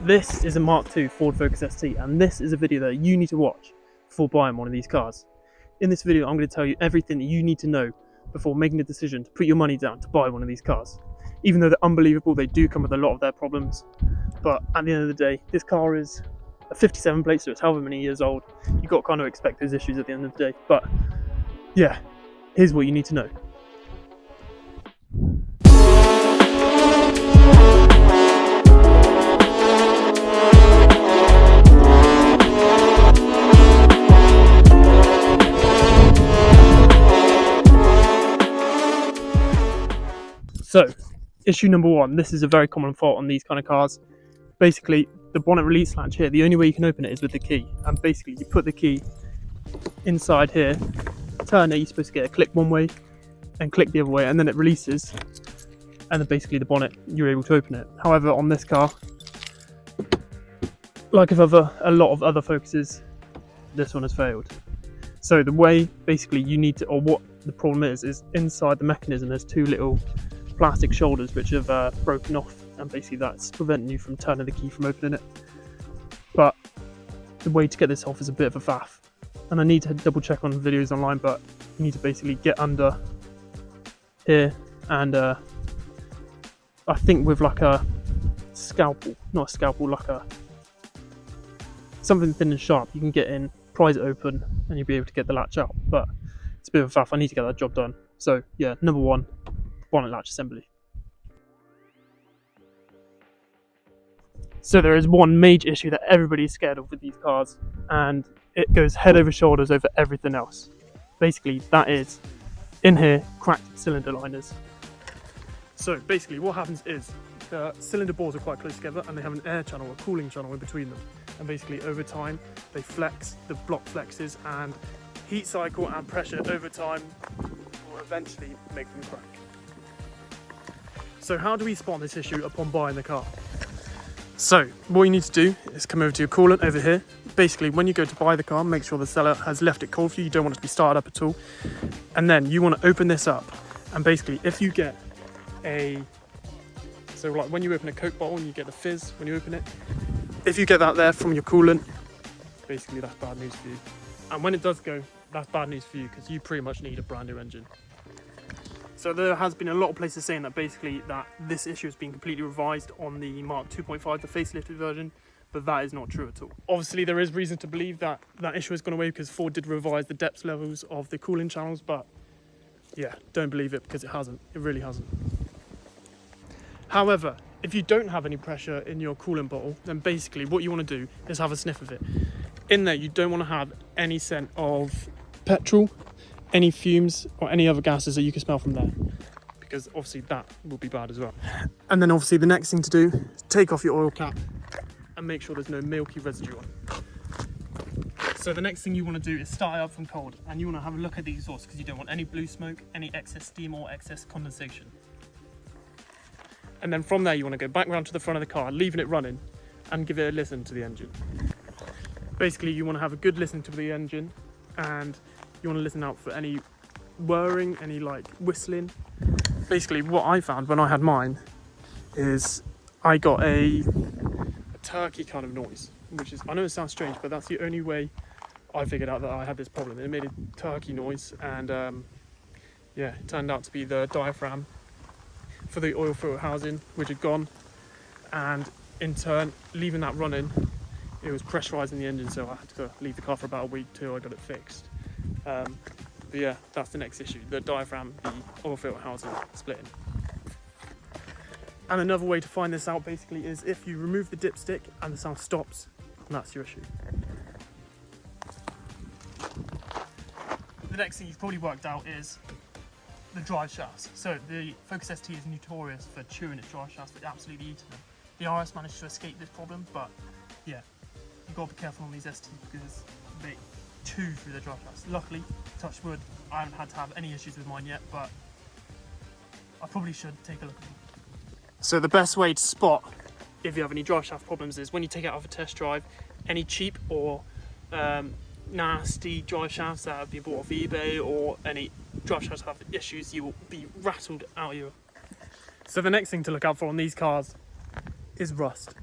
This is a Mk2 Ford Focus ST, and this is a video that you need to watch before buying one of these cars. In this video, I'm going to tell you everything that you need to know before making a decision to put your money down to buy one of these cars. Even though they're unbelievable, they do come with a lot of their problems. But at the end of the day, this car is a 57 plate, so it's however many years old. You've got to kind of expect those issues at the end of the day. But yeah, here's what you need to know. So, issue number one, this is a very common fault on these kind of cars. Basically, the bonnet release latch here, the only way you can open it is with the key. And basically, you put the key inside here, turn it, you're supposed to get a click one way and click the other way, and then it releases. And then basically the bonnet, you're able to open it. However, on this car, like with a lot of other Focuses, this one has failed. So the way basically you need to, or what the problem is inside the mechanism, there's two little plastic shoulders which have broken off, and basically that's preventing you from turning the key from opening it. But the way to get this off is a bit of a faff, and I need to double check on videos online, but you need to basically get under here and I think with like a scalpel, not a scalpel, like a something thin and sharp, you can get in, prise it open, and you'll be able to get the latch out. But it's a bit of a faff, I need to get that job done. So yeah, number one, bonnet latch assembly. So there is one major issue that everybody's scared of with these cars, and it goes head over shoulders over everything else. Basically, that is in here, cracked cylinder liners. So basically what happens is the cylinder bores are quite close together and they have an air channel, a cooling channel in between them. And basically over time, they flex, the block flexes, and heat cycle and pressure over time will eventually make them crack. So how do we spot this issue upon buying the car? So what you need to do is come over to your coolant over here. Basically, when you go to buy the car, make sure the seller has left it cold for you. You don't want it to be started up at all. And then you want to open this up. And basically, if you get so like when you open a Coke bottle and you get the fizz when you open it, if you get that there from your coolant, basically that's bad news for you. And when it does go, that's bad news for you, because you pretty much need a brand new engine. So there has been a lot of places saying that basically that this issue has been completely revised on the Mark 2.5, the facelifted version, but that is not true at all. Obviously there is reason to believe that that issue has gone away because Ford did revise the depth levels of the cooling channels, but yeah, don't believe it because it hasn't. It really hasn't. However, if you don't have any pressure in your coolant bottle, then basically what you want to do is have a sniff of it. In there, you don't want to have any scent of petrol, any fumes, or any other gases that you can smell from there, because obviously that will be bad as well. And then obviously the next thing to do is take off your oil cap and make sure there's no milky residue on. So the next thing you want to do is start it up from cold, and you want to have a look at the exhaust because you don't want any blue smoke, any excess steam or excess condensation. And then from there you want to go back round to the front of the car, leaving it running, and give it a listen to the engine. Basically you want to have a good listen to the engine, and you want to listen out for any whirring, any like whistling. Basically what I found when I had mine is I got a turkey kind of noise, which is, I know it sounds strange, but that's the only way I figured out that I had this problem. It made a turkey noise, and yeah, it turned out to be the diaphragm for the oil filter housing, which had gone, and in turn, leaving that running, it was pressurizing the engine, so I had to leave the car for about a week till I got it fixed. But yeah, that's the next issue, the diaphragm, the oil filter housing splitting. And another way to find this out basically is if you remove the dipstick and the sound stops, and that's your issue. The next thing you've probably worked out is the drive shafts. So the Focus ST is notorious for chewing its drive shafts, but absolutely eating them. The RS managed to escape this problem, but yeah, you've got to be careful on these STs because they chew through the drive shafts. Luckily, touch wood, I haven't had to have any issues with mine yet, but I probably should take a look at them. So the best way to spot if you have any drive shaft problems is when you take it out of a test drive, any cheap or nasty drive shafts that have been bought off eBay, or any drive shafts have issues, you will be rattled out of your. So the next thing to look out for on these cars is rust.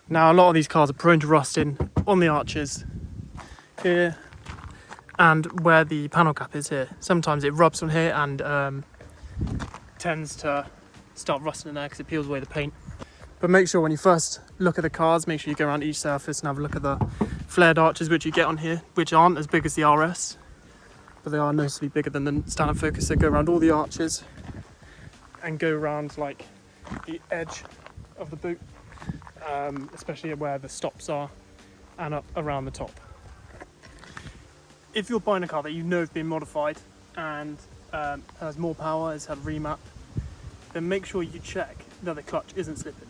Now a lot of these cars are prone to rusting on the arches here and where the panel cap is here. Sometimes it rubs on here and tends to start rusting in there because it peels away the paint. But make sure when you first look at the cars, make sure you go around each surface and have a look at the flared arches which you get on here, which aren't as big as the RS, but they are noticeably bigger than the standard Focus. So go around all the arches and go around like the edge of the boot, especially where the stops are, and up around the top. If you're buying a car that you know has been modified and has more power, has had remap, then make sure you check that the clutch isn't slipping.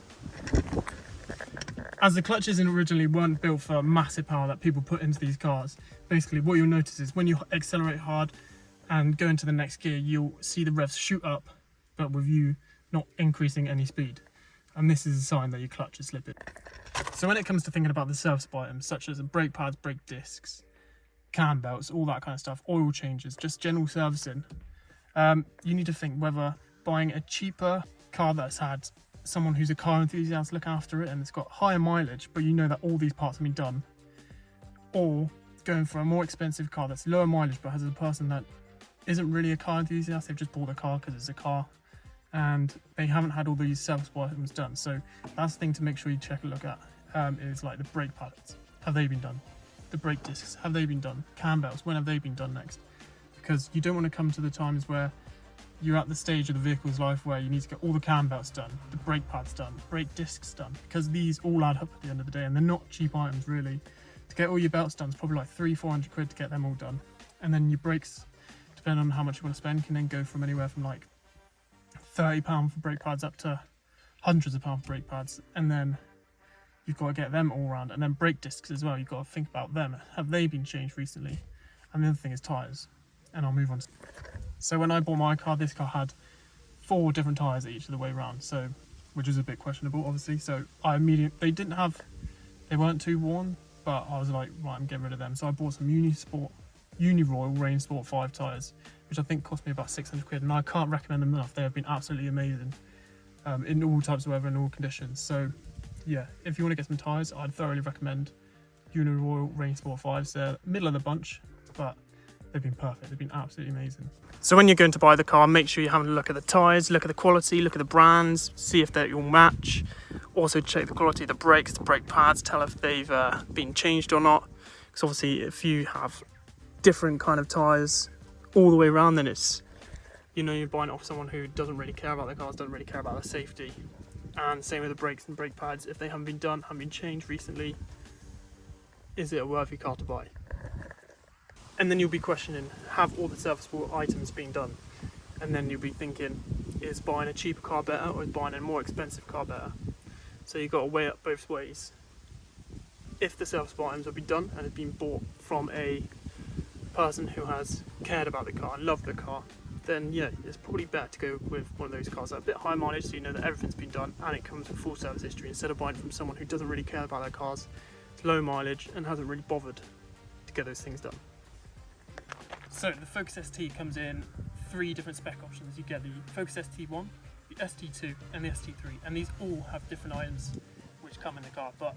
As the clutches originally weren't built for massive power that people put into these cars, basically what you'll notice is when you accelerate hard and go into the next gear, you'll see the revs shoot up, but with you not increasing any speed. And this is a sign that your clutch is slipping. So when it comes to thinking about the serviceable items, such as brake pads, brake discs, cam belts, all that kind of stuff, oil changes, just general servicing, you need to think whether buying a cheaper car that's had someone who's a car enthusiast look after it and it's got higher mileage, but you know that all these parts have been done, or going for a more expensive car that's lower mileage but has a person that isn't really a car enthusiast, they've just bought a car because it's a car and they haven't had all these serviceable items done. So that's the thing to make sure you check a look at, is like the brake pads, have they been done? The brake discs, have they been done? Cam belts, when have they been done next? Because you don't want to come to the times where you're at the stage of the vehicle's life where you need to get all the cam belts done, the brake pads done, brake discs done, because these all add up at the end of the day and they're not cheap items really. To get all your belts done, it's probably like 300-400 quid to get them all done. And then your brakes, depending on how much you want to spend, can then go from anywhere from like £30 for brake pads up to hundreds of pounds for brake pads. And then you've got to get them all around. And then brake discs as well, you've got to think about them. Have they been changed recently? And the other thing is tyres. And I'll move on. So when I bought my car, this car had 4 different tyres each of the way around, so which is a bit questionable, obviously. So they weren't too worn, but I was like, right, I'm getting rid of them. So I bought some Uniroyal Rain Sport 5 tyres, which I think cost me about 600 quid, and I can't recommend them enough. They have been absolutely amazing in all types of weather and all conditions. So yeah, if you want to get some tyres, I'd thoroughly recommend Uniroyal Rain Sport 5s. They're middle of the bunch, but they've been perfect. They've been absolutely amazing. So when you're going to buy the car, make sure you're having a look at the tyres, look at the quality, look at the brands, see if they all match. Also check the quality of the brakes, the brake pads, tell if they've been changed or not. Because obviously if you have different kind of tyres all the way around, then it's, you know, you're buying it off someone who doesn't really care about their cars, doesn't really care about their safety. And same with the brakes and brake pads. If they haven't been done, haven't been changed recently, is it a worthy car to buy? And then you'll be questioning, have all the serviceable items been done? And then you'll be thinking, is buying a cheaper car better or is buying a more expensive car better? So you've got to weigh up both ways. If the serviceable items have been done and have been bought from a person who has cared about the car and loved the car, then yeah, it's probably better to go with one of those cars that are a bit high mileage, so you know that everything's been done and it comes with full service history, instead of buying from someone who doesn't really care about their cars, it's low mileage and hasn't really bothered to get those things done. So the Focus ST comes in 3 different spec options. You get the Focus ST1, the ST2 and the ST3, and these all have different items which come in the car. But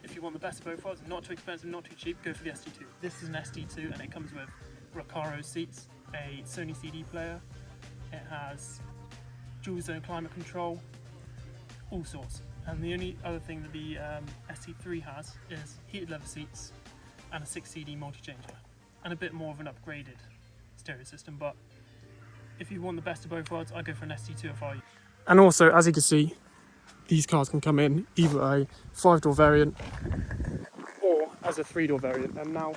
if you want the best of both worlds, not too expensive, not too cheap, go for the ST2. This is an ST2 and it comes with Recaro seats, a Sony CD player, it has dual zone climate control, all sorts. And the only other thing that the ST3 has is heated leather seats and a 6 CD multi-changer, and a bit more of an upgraded stereo system. But if you want the best of both worlds, I'd go for an ST2 if I were you. And also, as you can see, these cars can come in either a 5-door variant or as a 3-door variant. And now,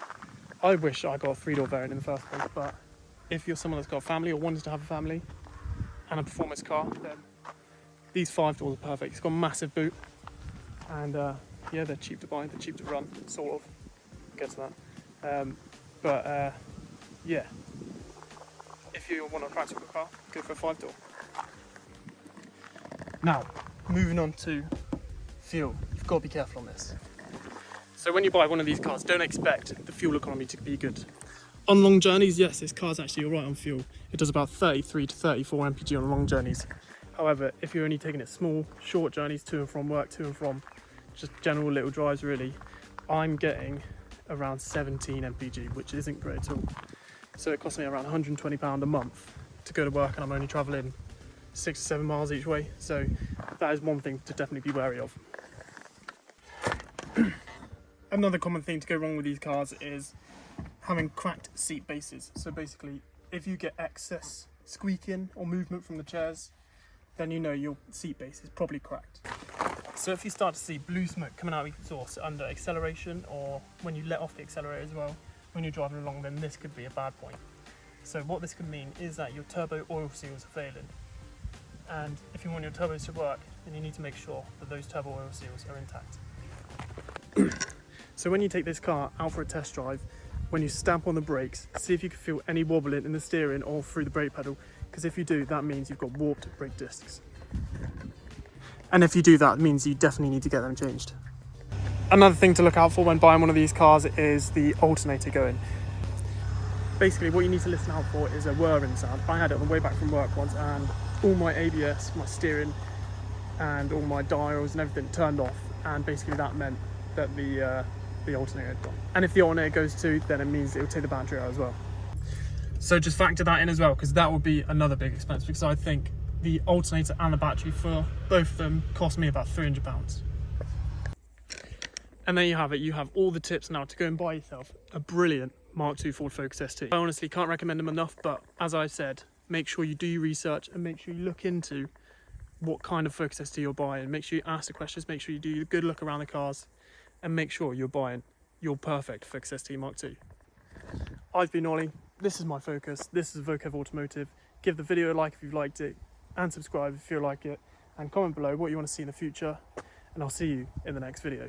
I wish I got a 3-door variant in the first place, but if you're someone that's got a family or wanted to have a family and a performance car, then these 5 doors are perfect. It's got a massive boot, and yeah, they're cheap to buy, they're cheap to run, sort of. Get to that. Yeah, if you want a practical car, go for a 5-door. Now, moving on to fuel. You've got to be careful on this. So when you buy one of these cars, don't expect the fuel economy to be good. On long journeys, yes, this car's actually alright on fuel. It does about 33 to 34 mpg on long journeys. However, if you're only taking it small, short journeys to and from work, to and from just general little drives really, I'm getting around 17 mpg, which isn't great at all. So it costs me around £120 a month to go to work, and I'm only travelling 6 to 7 miles each way. So that is one thing to definitely be wary of. Another common thing to go wrong with these cars is having cracked seat bases. So basically, if you get excess squeaking or movement from the chairs, then you know your seat base is probably cracked. So if you start to see blue smoke coming out of the exhaust under acceleration, or when you let off the accelerator as well, when you're driving along, then this could be a bad point. So what this could mean is that your turbo oil seals are failing. And if you want your turbos to work, then you need to make sure that those turbo oil seals are intact. So when you take this car out for a test drive, when you stamp on the brakes, see if you can feel any wobbling in the steering or through the brake pedal, because if you do, that means you've got warped brake discs. And if you do that, it means you definitely need to get them changed. Another thing to look out for when buying one of these cars is the alternator going. Basically, what you need to listen out for is a whirring sound. I had it on the way back from work once, and all my ABS, my steering, and all my dials and everything turned off, and basically that meant that the alternator had gone. And if the alternator goes too, then it means it'll take the battery out as well. So just factor that in as well, because that would be another big expense, because I think the alternator and the battery for both of them cost me about £300. And there you have it. You have all the tips now to go and buy yourself a brilliant Mk2 Ford Focus ST. I honestly can't recommend them enough, but as I said, make sure you do your research and make sure you look into what kind of Focus ST you're buying. Make sure you ask the questions, make sure you do a good look around the cars, and make sure you're buying your perfect Focus ST Mark II. I've been Ollie, this is my Focus, this is Vokevvautomotiv. Give the video a like if you've liked it, and subscribe if you like it, and comment below what you want to see in the future, and I'll see you in the next video.